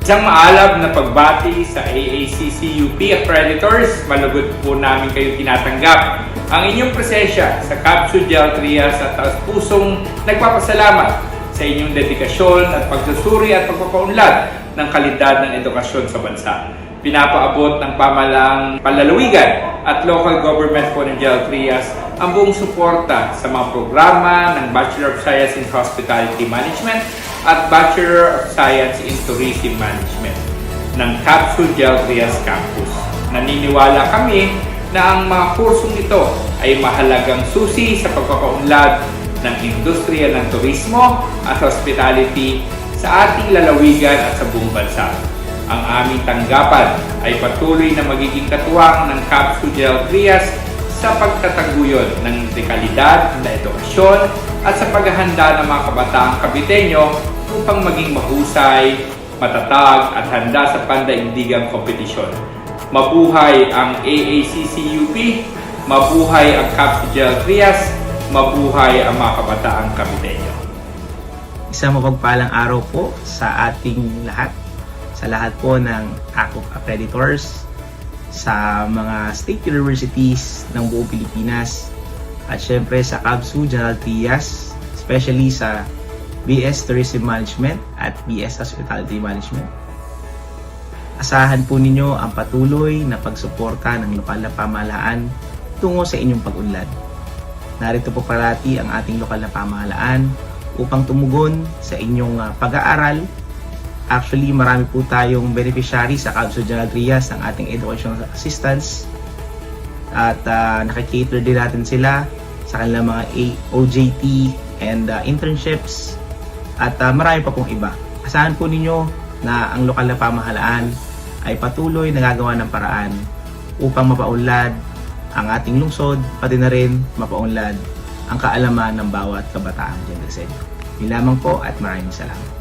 Isang maalab na pagbati sa AACCUP Accreditors. Malugod po namin kayo tinatanggap. Ang inyong presensya sa Capsule Gel Trias at taus-pusong nagpapasalamat sa inyong dedikasyon at pagsusuri at pagpapaunlad ng kalidad ng edukasyon sa bansa. Pinapaabot ng pamahalaang panlalawigan at local government po ng Gel Trias ang buong suporta sa mga programa ng Bachelor of Science in Hospitality Management at Bachelor of Science in Tourism Management ng Capsule Gel Trias Campus. Naniniwala kami na ang mga kursong ito ay mahalagang susi sa pagpapaunlad ng industriya ng turismo at hospitality sa ating lalawigan at sa buong bansa. Ang aming tanggapan ay patuloy na magiging katuwang ng Capsule Gel Trias sa pagtataguyod ng dekalidad na edukasyon at sa paghahanda ng mga kabataang Caviteño upang maging mahusay, matatag at handa sa pandaigdigang kompetisyon. Mabuhay ang AACCUP, mabuhay ang Capsule Gel Trias, mabuhay ang mga kabataang Caviteño. Isang mapagpalang araw po sa ating lahat, sa lahat po ng ACUP Accreditors, sa mga state universities ng buong Pilipinas, at syempre sa Capsule Gel Trias, especially sa BS Tourism Management at BS Hospitality Management. Asahan po ninyo ang patuloy na pagsuporta ng lokal na pamahalaan tungo sa inyong pag-unlad. Narito po parati ang ating lokal na pamahalaan upang tumugon sa inyong pag-aaral. Actually, marami po tayong beneficiary sa Capsule Gel Trias ng ating educational assistance at nakikater din natin sila sa kanilang mga OJT and internships at marami pa pong iba. Asahan po ninyo na ang lokal na pamahalaan ay patuloy na gagawa ng paraan upang mapaunlad ang ating lungsod, pati na rin mapaunlad ang kaalaman ng bawat kabataan dyan sa inyo. Yun lamang po at maraming salamat.